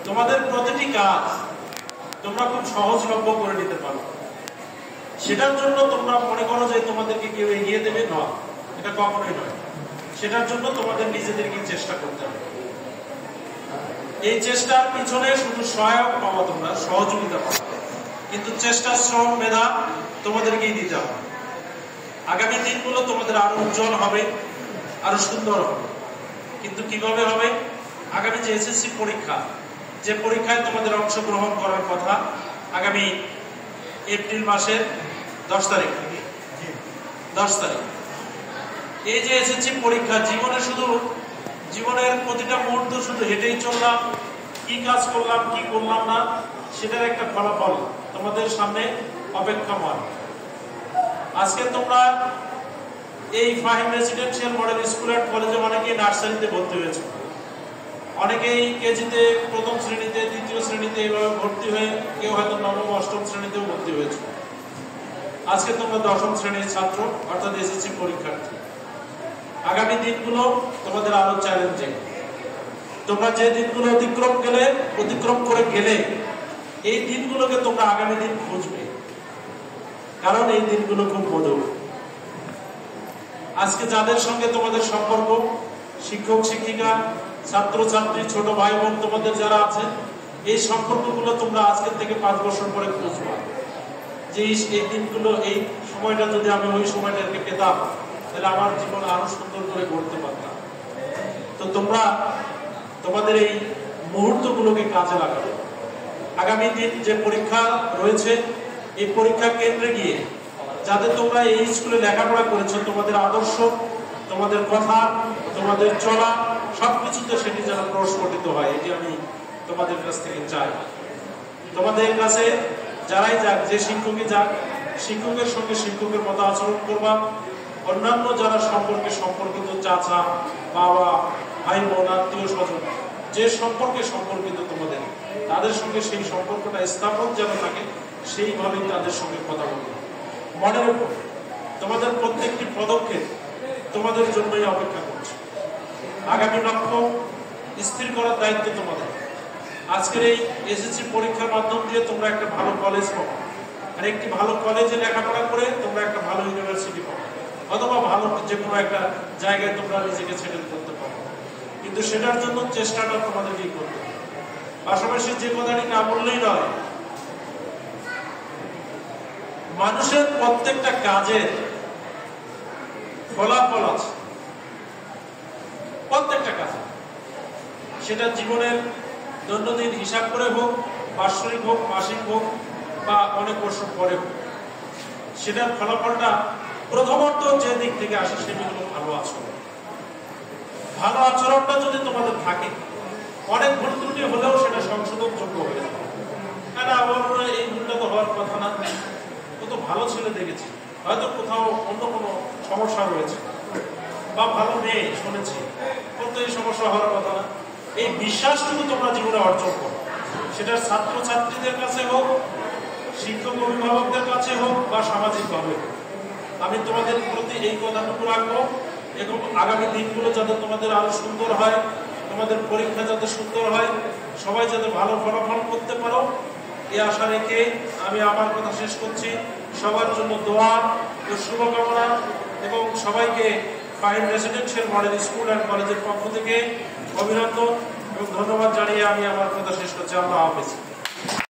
তোমাদের প্রতিটি কাজ তোমরা খুব সহজলভ্য করে নিতে পারো। সেটার জন্য তোমরা মনে করো যে তোমাদেরকে কেউ এগিয়ে দেবে, না, এটা কখনোই নয়। সেটার জন্য তোমাদের নিজেদেরকে চেষ্টা করতে হবে। এই চেষ্টার পিছনে শুধু সহায়ক পাওয়া, তোমরা সহযোগিতা পাবো, কিন্তু চেষ্টা, শ্রম, মেধা তোমাদেরকেই দিতে হবে। আগামী দিনগুলো তোমাদের আরো উজ্জ্বল হবে, আরো সুন্দর হবে। কিন্তু কিভাবে হবে? আগামী যে এসএসসি পরীক্ষা, যে পরীক্ষায় তোমাদের অংশগ্রহণ করার কথা আগামী এপ্রিল মাসের 10 তারিখ, এই যে এসএসসি পরীক্ষা, জীবনের প্রতিটা মুহূর্ত শুধু হেঁটেই চললাম, কি কাজ করলাম কি করলাম না, সেটার একটা ফলাফল তোমাদের সামনে অপেক্ষামান। আজকে তোমরা এই Fahim residential model school and কলেজে অনেকেই নার্সারিতে ভর্তি হয়েছে, অনেকেই কেজিতে, প্রথম শ্রেণীতে, দ্বিতীয় শ্রেণীতে এইভাবে ভর্তি হয়ে কেউ হয়তো নবম অষ্টম শ্রেণীতেও ভর্তি হয়েছে। আজকে তোমরা 10ম শ্রেণীর ছাত্র, অর্থাৎ এসএসসি পরীক্ষার্থী। আগামী দিনগুলো তোমাদের আরো চ্যালেঞ্জিং। তোমরা যে দিনগুলো অতিক্রম করে গেলে, এই দিনগুলোকে তোমরা আগামী দিন খুঁজবে, কারণ এই দিনগুলো খুব মধুর। আজকে যাদের সঙ্গে তোমাদের সম্পর্ক, শিক্ষক শিক্ষিকা, ছাত্র ছাত্রী, ছোট ভাই বোন তোমাদের যারা আছে, এই সম্পর্কগুলো তোমরা আজকের থেকে 5 বছর পরে খুঁজবা যে এই দিনগুলো, এই সময়টা যদি আমি ওই সময়টাকে পেতাম, তাহলে আমার জীবন আরো সুন্দর করে গড়তে পারতাম। তো তোমরা তোমাদের এই মুহূর্তগুলোকে কাজে লাগাবে। আগামী দিন যে পরীক্ষা রয়েছে, এই পরীক্ষা কেন্দ্রে গিয়ে যাতে তোমরা এই স্কুলে লেখাপড়া করেছো, তোমাদের আদর্শ, তোমাদের কথা, তোমাদের চলা, সবকিছুতে সেটি যেন প্রস্ফুটিত হয়, এটি আমি তোমাদের কাছ থেকে চাই। তোমাদের কাছে যারাই যাক, যে শিক্ষকই যাক, শিক্ষকের সঙ্গে শিক্ষকের মতো আচরণ করবা। অন্যান্য যারা সম্পর্কিত, চাচা, বাবা, ভাই বোন, আত্মীয় স্বজন, যে সম্পর্কিত তোমাদের, তাদের সঙ্গে সেই সম্পর্কটা স্থাপন যেন থাকে, সেইভাবেই তাদের সঙ্গে কথা বলবে। মনে রেখো, তোমাদের প্রত্যেকটি পদক্ষেপ তোমাদের জন্যই অপেক্ষা করছে। আগামী লক্ষ্য স্থির করার দায়িত্ব তোমাদের। আজকের এই এসএসসি পরীক্ষার মাধ্যম দিয়ে তোমরা একটা ভালো কলেজ পাবো, আর একটি ভালো কলেজে লেখাপড়া করে তোমরা একটা ভালো ইউনিভার্সিটি পাবো, অথবা ভালো যে কোনো একটা জায়গায় তোমরা নিজেকে সেটেল করতে পারো। কিন্তু সেটার জন্য চেষ্টাটা তোমাদেরকেই করতে হবে। পাশাপাশি যে কথাটি না বললেই নয়, মানুষের প্রত্যেকটা কাজের ফলাফল আছে, প্রত্যেকটা কাজে। সেটা জীবনের দৈনন্দিন হিসাব করে হোক, বাৎসরিক হোক, মাসিক হোক, বা অনেক বছর পরে হোক, সেটার ফলাফলটা প্রথমত যে দিক থেকে আসে সেটি হলো ভালো আচরণ। ভালো আচরণটা যদি তোমাদের থাকে, অনেক ভুল ত্রুটি হলেও সেটা সংশোধনযোগ্য হয়ে যাবে। আমার এই ভুলটা তো হওয়ার কথা না, ও তো ভালো ছেলে দেখেছি, হয়তো কোথাও অন্য কোনো সমস্যা রয়েছে, বা ভালো মেয়ে শুনেছি, ওর তো এই সমস্যা হওয়ার কথা না। এই বিশ্বাসটুকু তোমরা জীবনে অর্জন করো, সেটা ছাত্র ছাত্রীদের কাছে হোক, শিক্ষক অভিভাবকদের কাছে হোক, বা সামাজিকভাবে হোক। আমি তোমাদের প্রতি এই কথাটুকু রাখবো, এবং আগামী দিনগুলো যাতে তোমাদের আরো সুন্দর হয়, তোমাদের পরীক্ষা যাতে সুন্দর হয়, সবাই যাতে ভালো ফলাফল করতে পারো, এই আশা রেখে আমি আমার কথা শেষ করছি। সবার জন্য দোয়া ও শুভকামনা, এবং সবাইকে Fahim residential model school and কলেজের পক্ষ থেকে অভিনন্দন এবং ধন্যবাদ জানিয়ে আমি আমার কথা শেষ করছি। আল্লাহ হাফেজ।